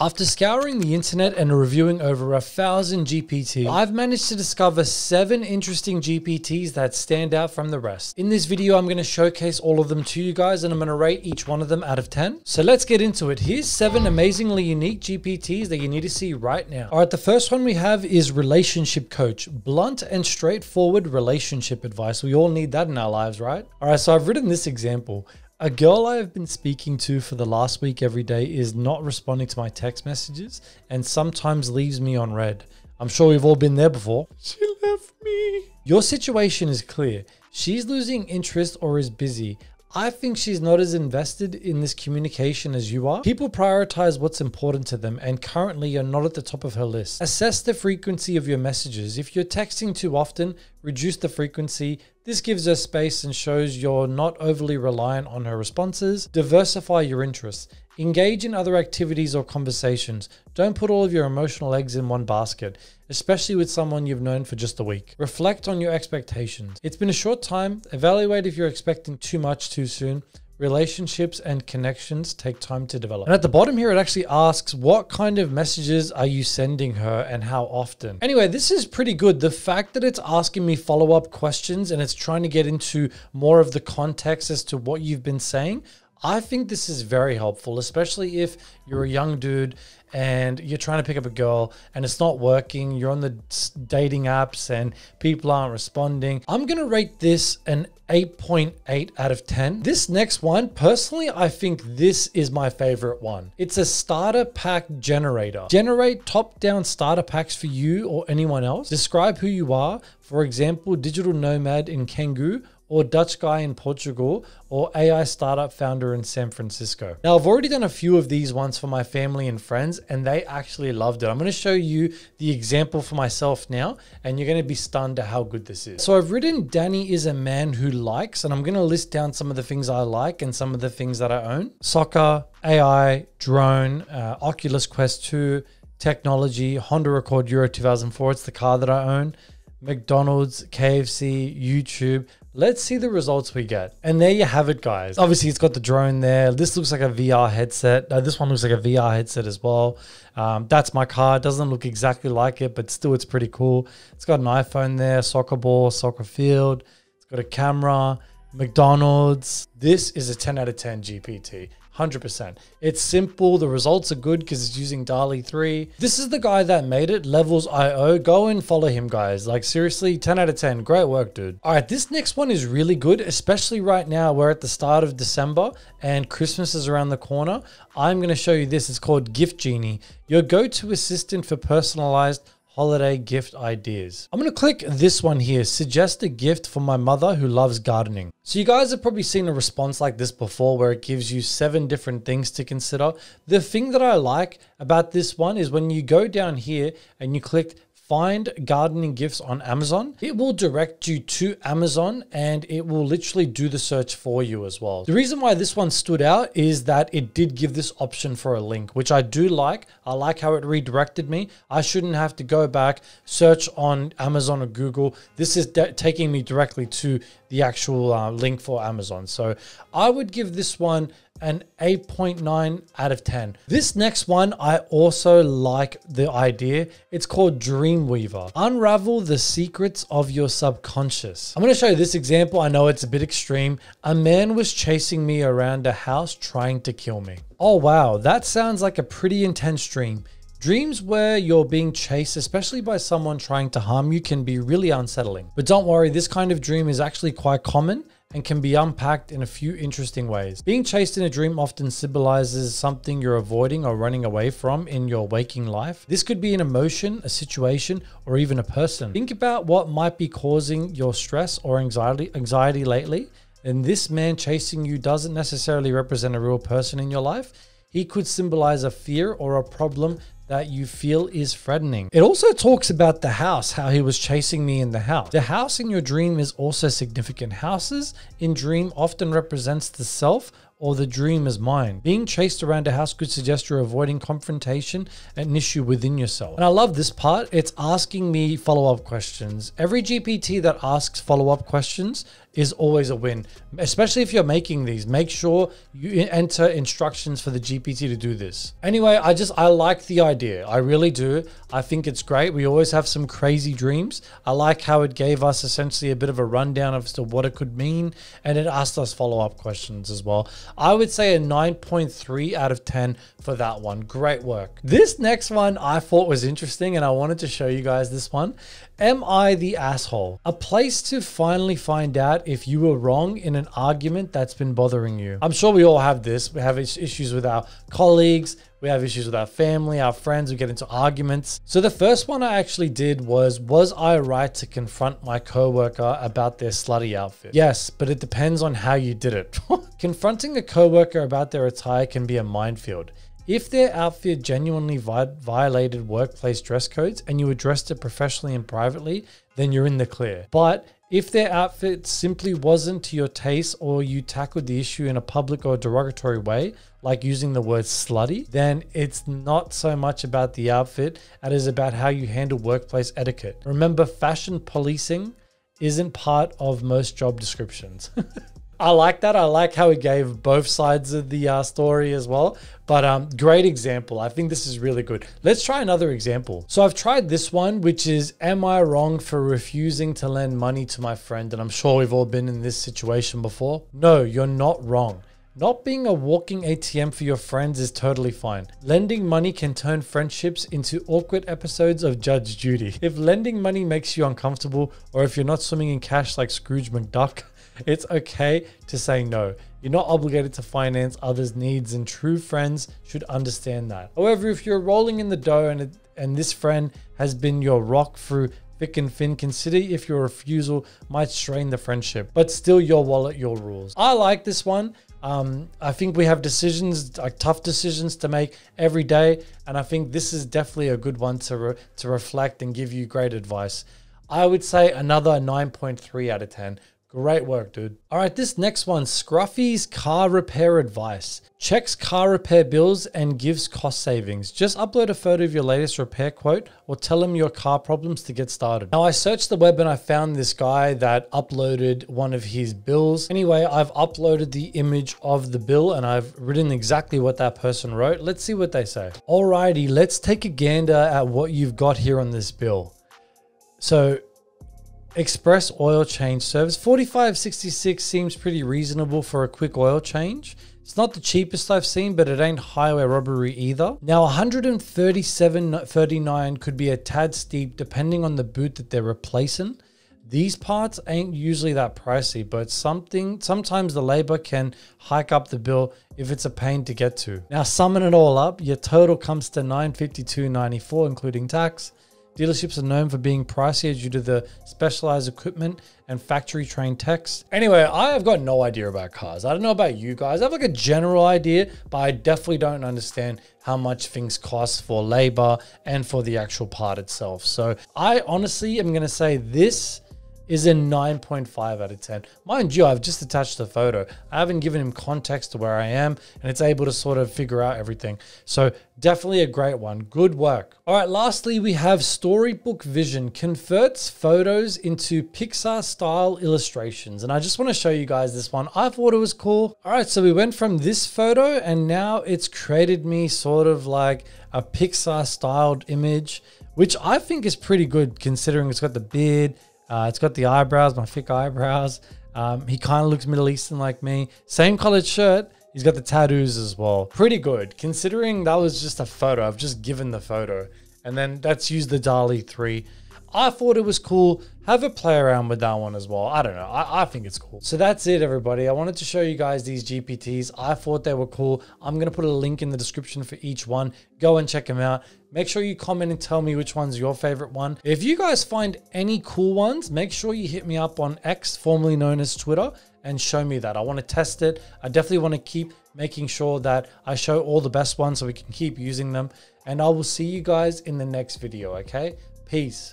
After scouring the internet and reviewing over 1,000 GPTs, I've managed to discover 7 interesting GPTs that stand out from the rest. In this video, I'm going to showcase all of them to you guys and I'm going to rate each one of them out of 10. So let's get into it. Here's 7 amazingly unique GPTs that you need to see right now. All right, the first one we have is relationship coach. Blunt and straightforward relationship advice. We all need that in our lives, right? All right, so I've written this example. A girl I have been speaking to for the last week every day is not responding to my text messages and sometimes leaves me on red. I'm sure we've all been there before. She left me. Your situation is clear. She's losing interest or is busy. I think she's not as invested in this communication as you are. People prioritize what's important to them and currently you're not at the top of her list. Assess the frequency of your messages. If you're texting too often, reduce the frequency. This gives her space and shows you're not overly reliant on her responses. Diversify your interests. Engage in other activities or conversations. Don't put all of your emotional eggs in one basket, especially with someone you've known for just a week. Reflect on your expectations. It's been a short time. Evaluate if you're expecting too much too soon. Relationships and connections take time to develop. And at the bottom here, it actually asks, what kind of messages are you sending her and how often? Anyway, this is pretty good. The fact that it's asking me follow-up questions and it's trying to get into more of the context as to what you've been saying, I think this is very helpful, especially if you're a young dude and you're trying to pick up a girl and it's not working. You're on the dating apps and people aren't responding. I'm going to rate this an 8.8 out of 10. This next one, personally, I think this is my favorite one. It's a starter pack generator. Generate top-down starter packs for you or anyone else. Describe who you are. For example, digital nomad in Kangoo, or Dutch guy in Portugal, or AI startup founder in San Francisco. Now, I've already done a few of these ones for my family and friends, and they actually loved it. I'm going to show you the example for myself now, and you're going to be stunned at how good this is. So I've written, Danny is a man who likes, and I'm going to list down some of the things I like and some of the things that I own. Soccer, AI, drone, Oculus Quest 2, technology, Honda Accord Euro 2004. It's the car that I own. McDonald's, KFC, YouTube. Let's see the results we get. And there you have it, guys. Obviously, it's got the drone there. This looks like a VR headset. This one looks like a VR headset as well. That's my car. It doesn't look exactly like it, but still, it's pretty cool. It's got an iPhone there, soccer ball, soccer field. It's got a camera, McDonald's. This is a 10 out of 10 GPT. 100%. It's simple. The results are good because it's using DALL-E 3. This is the guy that made it, Levels.io. Go and follow him, guys. Like, seriously, 10 out of 10. Great work, dude. All right, this next one is really good, especially right now. We're at the start of December and Christmas is around the corner. I'm going to show you this. It's called Gift Genie, your go-to assistant for personalized holiday gift ideas. I'm going to click this one here, suggest a gift for my mother who loves gardening. So you guys have probably seen a response like this before where it gives you 7 different things to consider. The thing that I like about this one is when you go down here and you click find gardening gifts on Amazon, it will direct you to Amazon and it will literally do the search for you as well. The reason why this one stood out is that it did give this option for a link, which I do like. I like how it redirected me. I shouldn't have to go back, search on Amazon or Google. This is taking me directly to the actual link for Amazon. So I would give this one an 8.9 out of 10. This next one, I also like the idea. It's called Dreamweaver. Unravel the secrets of your subconscious. I'm going to show you this example. I know it's a bit extreme. A man was chasing me around a house trying to kill me. Oh, wow. That sounds like a pretty intense dream. Dreams where you're being chased, especially by someone trying to harm you, can be really unsettling. But don't worry, this kind of dream is actually quite common and can be unpacked in a few interesting ways. Being chased in a dream often symbolizes something you're avoiding or running away from in your waking life. This could be an emotion, a situation, or even a person. Think about what might be causing your stress or anxiety lately. And this man chasing you doesn't necessarily represent a real person in your life. He could symbolize a fear or a problem that you feel is threatening. It also talks about the house, how he was chasing me in the house. The house in your dream is also significant. Houses in dream often represents the self or the dream is mine. Being chased around a house could suggest you're avoiding confrontation and an issue within yourself. And I love this part. It's asking me follow-up questions. Every GPT that asks follow-up questions is always a win, especially if you're making these. Make sure you enter instructions for the GPT to do this. Anyway, I like the idea. I really do. I think it's great. We always have some crazy dreams. I like how it gave us essentially a bit of a rundown as to what it could mean, and it asked us follow-up questions as well. I would say a 9.3 out of 10 for that one. Great work. This next one I thought was interesting, and I wanted to show you guys this one. Am I the asshole? A place to finally find out if you were wrong in an argument that's been bothering you. I'm sure we all have this. We have issues with our colleagues. We have issues with our family, our friends. We get into arguments. So the first one I actually did was I right to confront my coworker about their slutty outfit? Yes, but it depends on how you did it. Confronting a coworker about their attire can be a minefield. If their outfit genuinely violated workplace dress codes and you addressed it professionally and privately, then you're in the clear. But if their outfit simply wasn't to your taste, or you tackled the issue in a public or derogatory way, like using the word slutty, then it's not so much about the outfit, it is about how you handle workplace etiquette. Remember, fashion policing isn't part of most job descriptions. I like that. I like how he gave both sides of the story as well. But great example. I think this is really good. Let's try another example. So I've tried this one, which is, am I wrong for refusing to lend money to my friend? And I'm sure we've all been in this situation before. No, you're not wrong. Not being a walking ATM for your friends is totally fine. Lending money can turn friendships into awkward episodes of Judge Judy. If lending money makes you uncomfortable, or if you're not swimming in cash like Scrooge McDuck, it's okay to say no. You're not obligated to finance others' needs, and true friends should understand that. However, if you're rolling in the dough and this friend has been your rock through thick and thin, consider if your refusal might strain the friendship, but still your wallet, your rules. I like this one. I think we have decisions, like tough decisions to make every day. And I think this is definitely a good one to reflect and give you great advice. I would say another 9.3 out of 10. Great work, dude. All right, this next one, Scruffy's car repair advice. Checks car repair bills and gives cost savings. Just upload a photo of your latest repair quote or tell him your car problems to get started. Now, I searched the web and I found this guy that uploaded one of his bills. Anyway, I've uploaded the image of the bill and I've written exactly what that person wrote. Let's see what they say. Alrighty, let's take a gander at what you've got here on this bill. So, express oil change service. $45.66 seems pretty reasonable for a quick oil change. It's not the cheapest I've seen, but it ain't highway robbery either. Now, $137.39 could be a tad steep depending on the boot that they're replacing. These parts ain't usually that pricey, but sometimes the labor can hike up the bill if it's a pain to get to. Now, summing it all up, your total comes to $952.94, including tax. Dealerships are known for being pricier due to the specialized equipment and factory trained techs. Anyway, I have got no idea about cars. I don't know about you guys. I have like a general idea, but I definitely don't understand how much things cost for labor and for the actual part itself. So I honestly am going to say this is a 9.5 out of 10. Mind you, I've just attached the photo. I haven't given him context to where I am, and it's able to sort of figure out everything. So definitely a great one. Good work. All right, lastly, we have StoryBook Vision. Converts photos into Pixar style illustrations. And I just want to show you guys this one. I thought it was cool. All right, so we went from this photo and now it's created me sort of like a Pixar styled image, which I think is pretty good considering it's got the beard, it's got the eyebrows, my thick eyebrows. He kind of looks Middle Eastern like me. Same colored shirt. He's got the tattoos as well. Pretty good considering that was just a photo. I've just given the photo and then that's used the DALL-E 3. I thought it was cool. Have a play around with that one as well. I don't know. I think it's cool. So that's it, everybody. I wanted to show you guys these GPTs. I thought they were cool. I'm going to put a link in the description for each one. Go and check them out. Make sure you comment and tell me which one's your favorite one. If you guys find any cool ones, make sure you hit me up on X, formerly known as Twitter, and show me that. I want to test it. I definitely want to keep making sure that I show all the best ones so we can keep using them. And I will see you guys in the next video, okay? Peace.